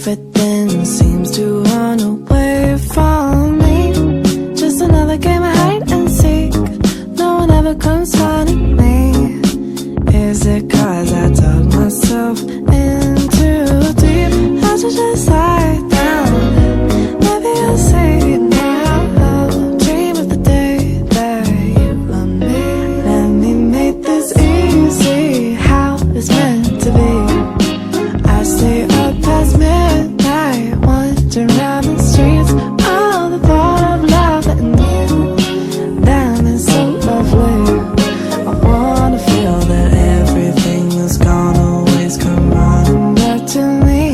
Everything seems to run away from me. Just another game of hide and seek. No one ever comes finding me. Is it 'cause I dug myself in too deep? I should just lie down. Maybe I'll say now. I'll dream of the day that you love me. Let me make this easy, how it's meant to be. I stay up past midnight, wandering around the streets. All the thought of love and you, damn, it's so lovely. I wanna feel that everything that's gone always come running back to me.